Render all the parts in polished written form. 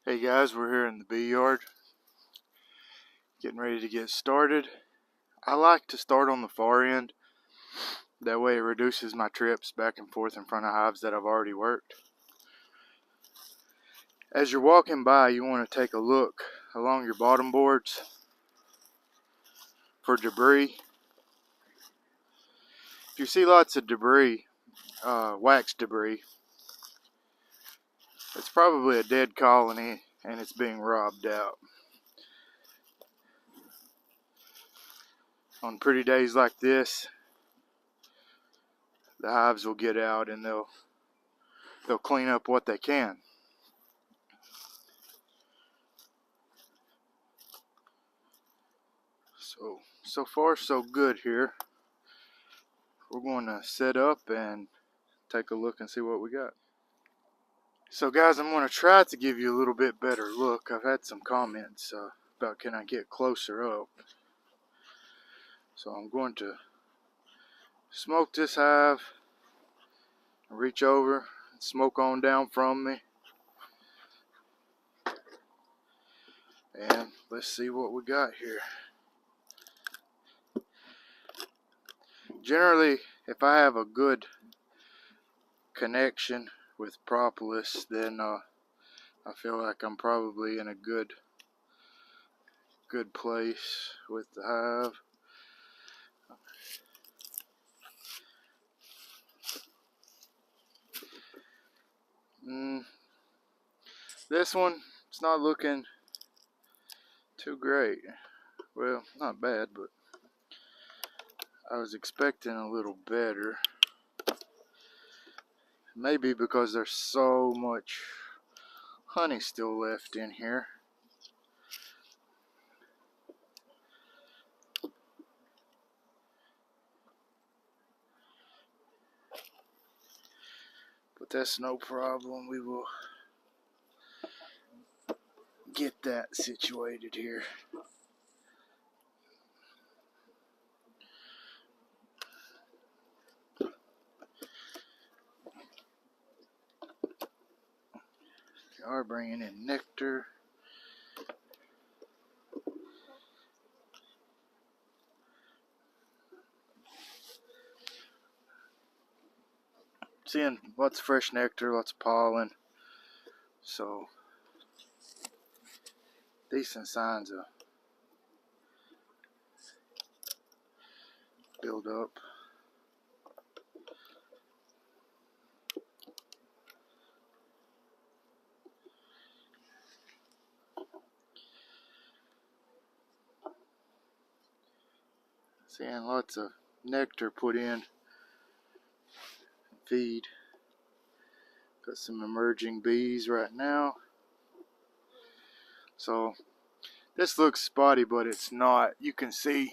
Hey guys, we're here in the bee yard getting ready to get started. I like to start on the far end, that way it reduces my trips back and forth in front of hives that I've already worked. As you're walking by, you want to take a look along your bottom boards for debris. If you see lots of debris, wax debris, it's probably a dead colony and it's being robbed out. On pretty days like this, the hives will get out and they'll clean up what they can. So far so good here. We're going to set up and take a look and see what we got. So guys, I'm going to try to give you a little bit better look. I've had some comments about can I get closer up. So I'm going to smoke this hive, reach over and smoke on down from me, and let's see what we got here. Generally, if I have a good connection with propolis, then I feel like I'm probably in a good place with the hive. This one, it's not looking too great. Well, not bad, but I was expecting a little better. Maybe because there's so much honey still left in here. But that's no problem. We will get that situated here. We are bringing in nectar. Seeing lots of fresh nectar, lots of pollen. So, decent signs of build up. Seeing lots of nectar put in. Feed. Got some emerging bees right now. So this looks spotty, but it's not. You can see,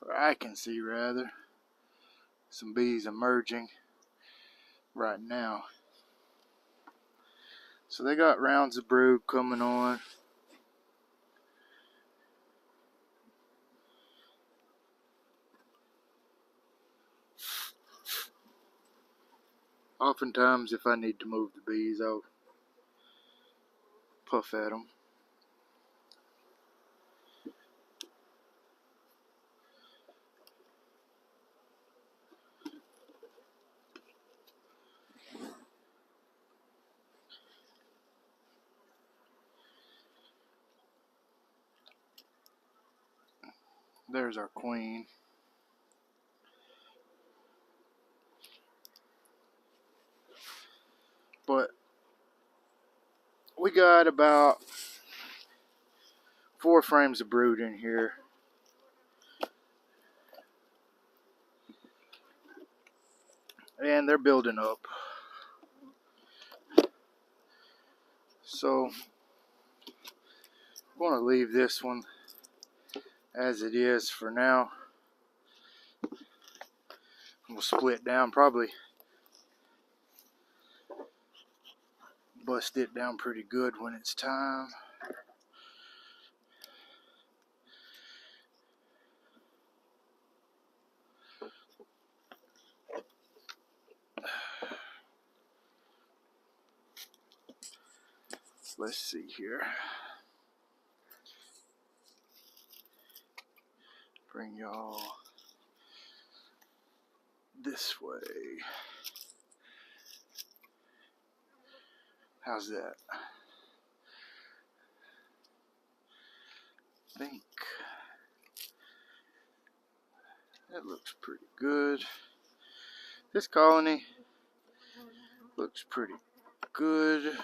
or I can see rather, some bees emerging right now. So they got rounds of brood coming on. Oftentimes, if I need to move the bees, I'll puff at them. There's our queen. But we got about 4 frames of brood in here. And they're building up. So I'm going to leave this one as it is for now. We'll split down, probably bust it down pretty good when it's time. Let's see here. Bring y'all this way. How's that? I think that looks pretty good. This colony looks pretty good.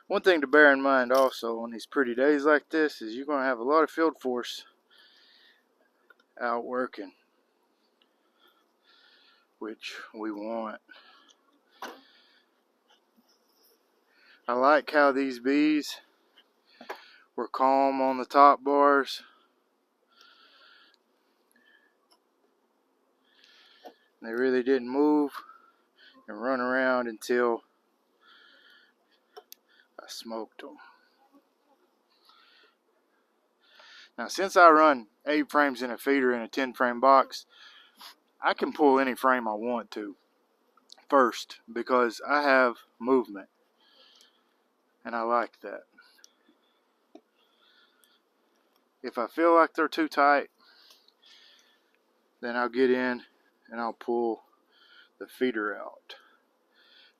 One thing to bear in mind also on these pretty days like this is you're going to have a lot of field force out working, which we want. I like how these bees were calm on the top bars. They really didn't move and run around until I smoked them. Now, since I run 8 frames in a feeder in a 10 frame box, I can pull any frame I want to first because I have movement, and I like that. If I feel like they're too tight, then I'll get in and I'll pull the feeder out,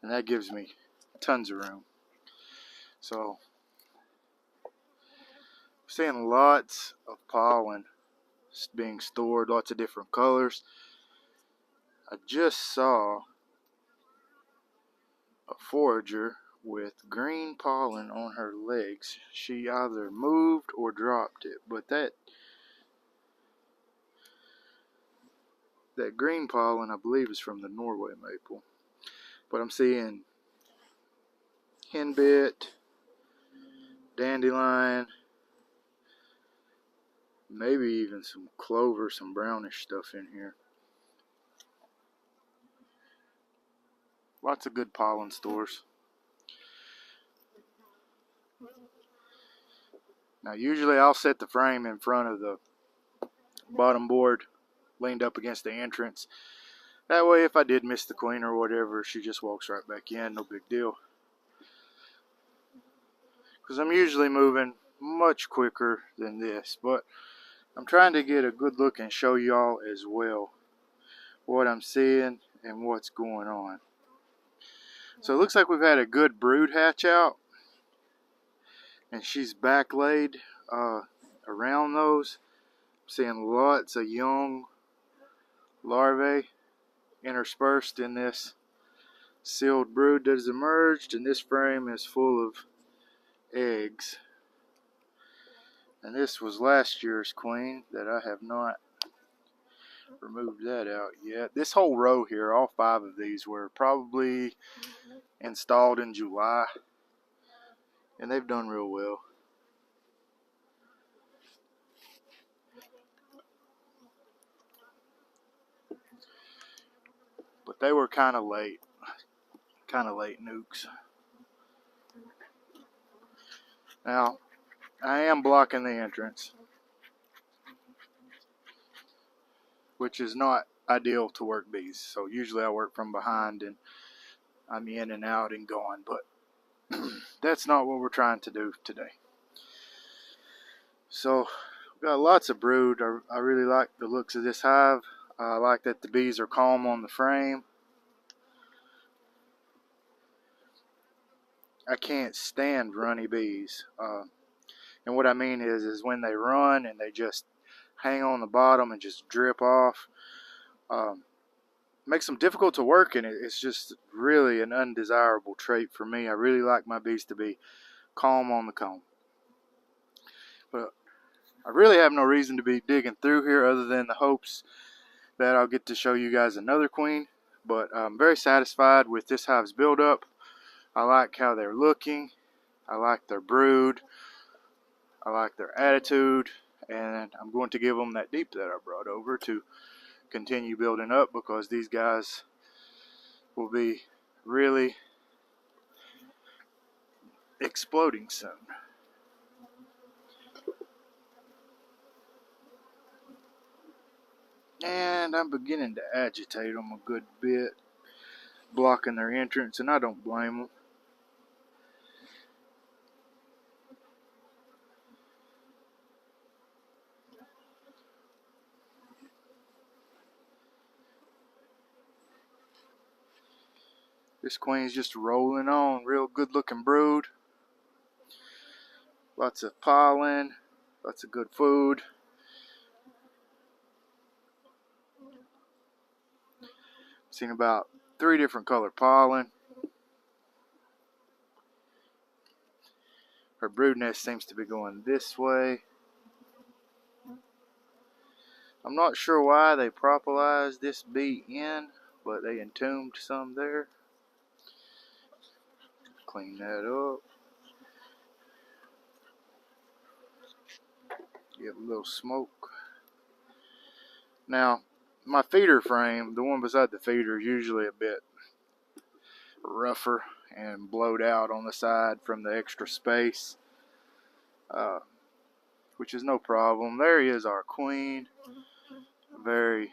and that gives me tons of room. So, seeing lots of pollen being stored, lots of different colors. I just saw a forager with green pollen on her legs. She either moved or dropped it, but that green pollen I believe is from the Norway maple. But I'm seeing henbit, dandelion, maybe even some clover, some brownish stuff in here. Lots of good pollen stores. Now usually I'll set the frame in front of the bottom board, leaned up against the entrance. That way if I did miss the queen or whatever, she just walks right back in, no big deal. Because I'm usually moving much quicker than this, but I'm trying to get a good look and show y'all as well what I'm seeing and what's going on. So it looks like we've had a good brood hatch out, and she's back laid around those. I'm seeing lots of young larvae interspersed in this sealed brood that has emerged, and this frame is full of eggs. And this was last year's queen that I have not removed that out yet. This whole row here, all 5 of these were probably installed in July, and they've done real well. But they were kind of late nukes. Now, I am blocking the entrance, which is not ideal to work bees. So usually I work from behind and I'm in and out and gone, but that's not what we're trying to do today. So we've got lots of brood. I really like the looks of this hive. I like that the bees are calm on the frame. I can't stand runny bees. And what I mean is when they run and they just hang on the bottom and just drip off. Makes them difficult to work in. It's just really an undesirable trait for me. I really like my bees to be calm on the comb. But I really have no reason to be digging through here other than the hopes that I'll get to show you guys another queen. But I'm very satisfied with this hive's buildup. I like how they're looking. I like their brood. I like their attitude. And I'm going to give them that deep that I brought over to continue building up, because these guys will be really exploding soon. And I'm beginning to agitate them a good bit, blocking their entrance, and I don't blame them. This queen's just rolling on. Real good looking brood. Lots of pollen. Lots of good food. Seen about 3 different colored pollen. Her brood nest seems to be going this way. I'm not sure why they propolized this bee in, but they entombed some there. Clean that up. Give a little smoke. Now, my feeder frame, the one beside the feeder, is usually a bit rougher and blowed out on the side from the extra space, which is no problem. There is our queen. Very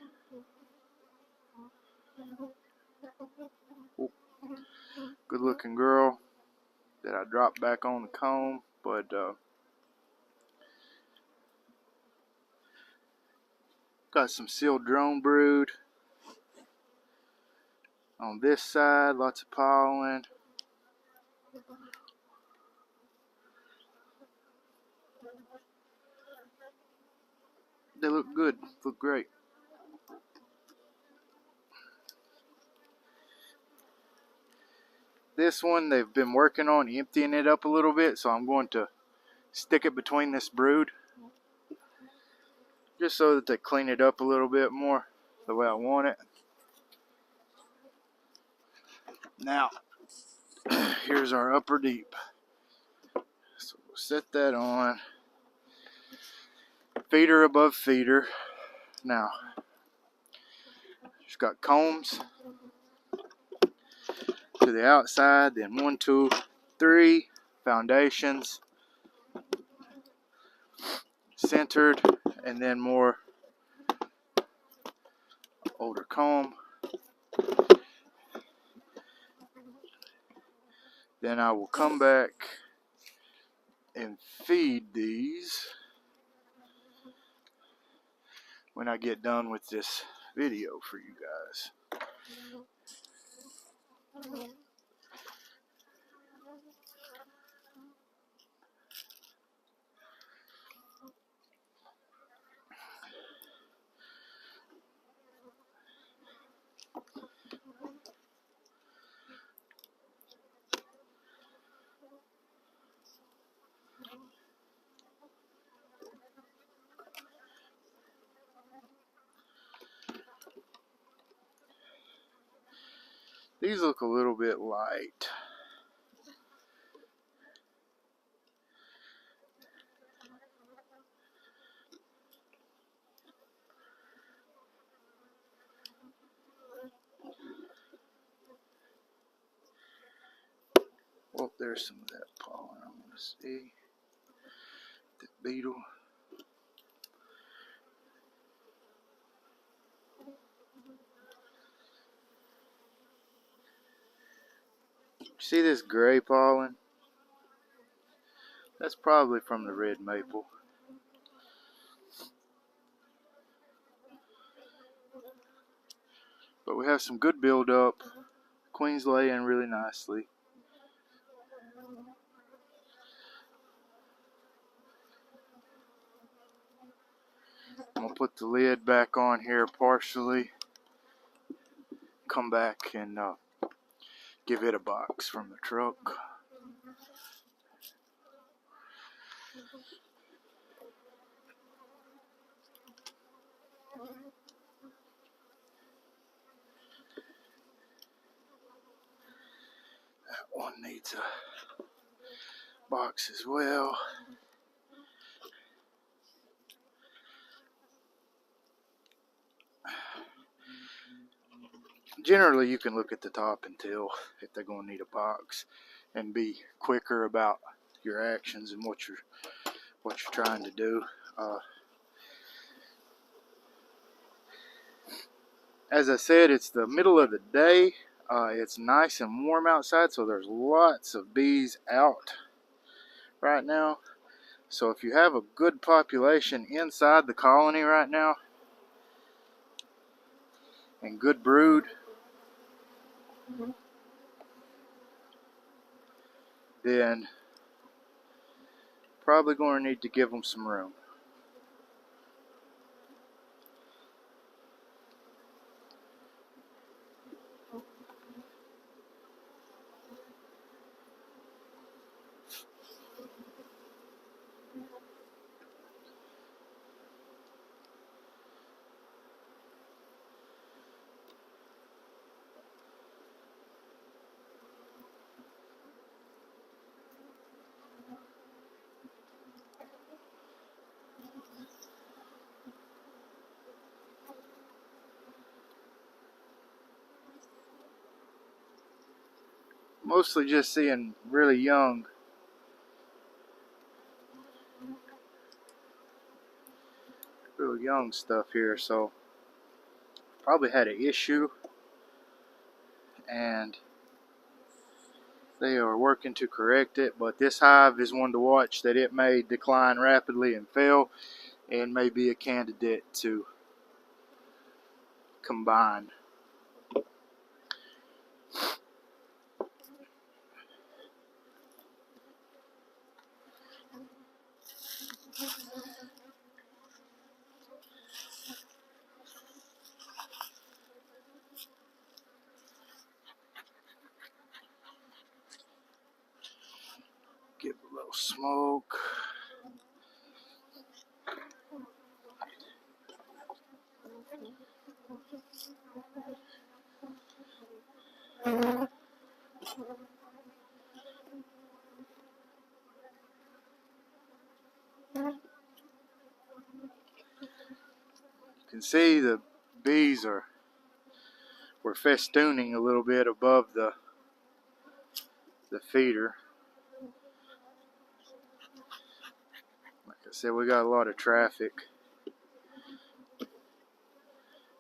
good looking girl that I dropped back on the comb, but got some sealed drone brood on this side. Lots of pollen. They look good, look great. This one they've been working on emptying it up a little bit, so I'm going to stick it between this brood just so that they clean it up a little bit more the way I want it. Now, here's our upper deep. So we'll set that on. Feeder above feeder. Now, she's got combs to the outside, then 1, 2, 3 foundations centered, and then more older comb. Then I will come back and feed these when I get done with this video for you guys. These look a little bit light. Well, there's some of that pollen I want to see. The beetle. See this gray pollen? That's probably from the red maple. But we have some good buildup. Queen's laying really nicely. I'm going to put the lid back on here partially. Come back and give it a box from the truck. That one needs a box as well. Generally, you can look at the top and tell if they're going to need a box, and be quicker about your actions and what you're trying to do. As I said, it's the middle of the day. It's nice and warm outside, so there's lots of bees out right now. So if you have a good population inside the colony right now and good brood, then probably going to need to give them some room. Mostly just seeing really young stuff here, so probably had an issue and they are working to correct it. But this hive is one to watch, that it may decline rapidly and fail and may be a candidate to combine. Give a little smoke. You can see the bees were festooning a little bit above the feeder. Like I said, we got a lot of traffic,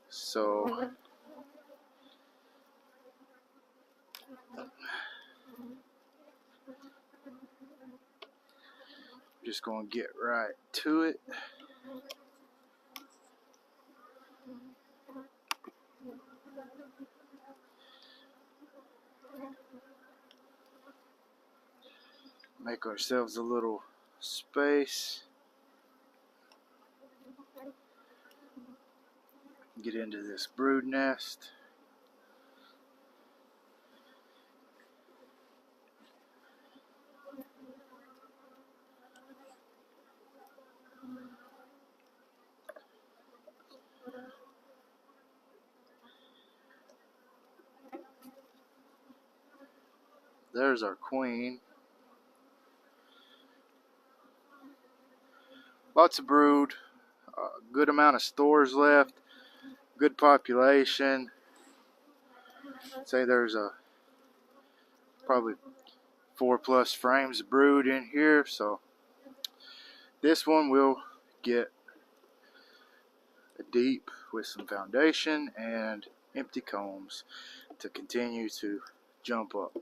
so just gonna get right to it. Make ourselves a little space. Get into this brood nest. There's our queen. Lots of brood, good amount of stores left, good population. Say there's probably 4+ frames of brood in here, so this one will get a deep with some foundation and empty combs to continue to jump up.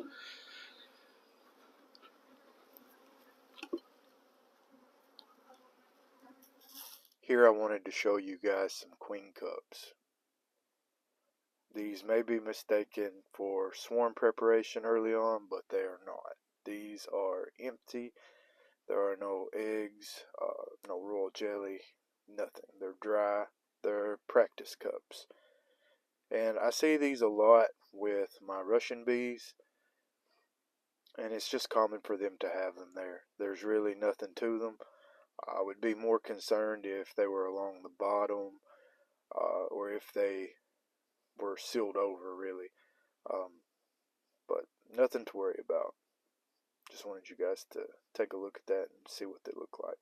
Here I wanted to show you guys some queen cubs. These may be mistaken for swarm preparation early on, but they are not. These are empty. There are no eggs, no royal jelly, nothing. They're dry. They're practice cubs. And I see these a lot with my Russian bees, and it's just common for them to have them there. There's really nothing to them. I would be more concerned if they were along the bottom, or if they were sealed over, really. But nothing to worry about. Just wanted you guys to take a look at that and see what they look like.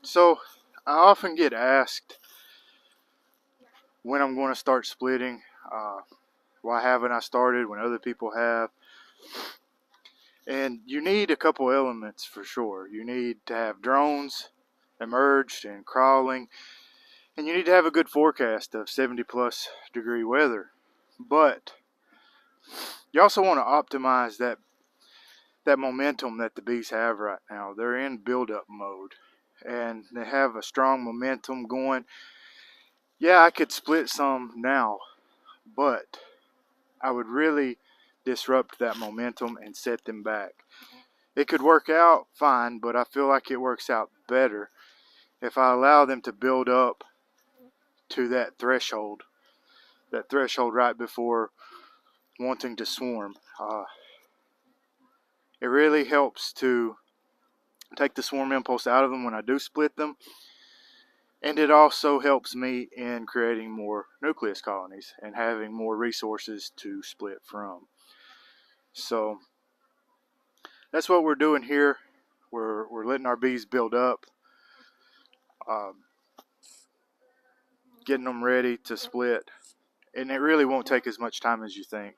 So I often get asked when I'm going to start splitting. Why haven't I started when other people have? And you need a couple elements for sure. You need to have drones emerged and crawling, and you need to have a good forecast of 70+ degree weather. But you also want to optimize that momentum that the bees have right now. They're in build-up mode, and they have a strong momentum going. Yeah, I could split some now, but I would really disrupt that momentum and set them back. It could work out fine, but I feel like it works out better if I allow them to build up to that threshold right before wanting to swarm. It really helps to take the swarm impulse out of them when I do split them, and it also helps me in creating more nucleus colonies and having more resources to split from. So that's what we're doing here. We're letting our bees build up, getting them ready to split, and it really won't take as much time as you think.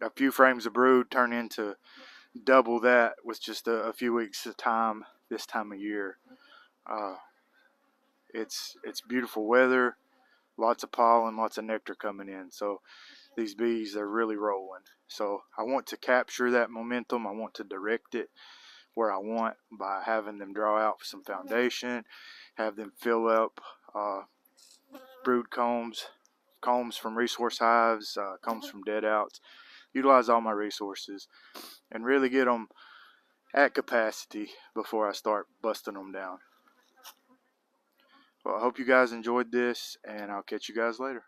A few frames of brood turn into double that with just a few weeks of time this time of year. It's beautiful weather, lots of pollen, lots of nectar coming in. So these bees are really rolling. So I want to capture that momentum. I want to direct it where I want by having them draw out some foundation, have them fill up brood combs from resource hives, combs from dead outs, utilize all my resources, and really get them at capacity before I start busting them down. Well, I hope you guys enjoyed this, and I'll catch you guys later.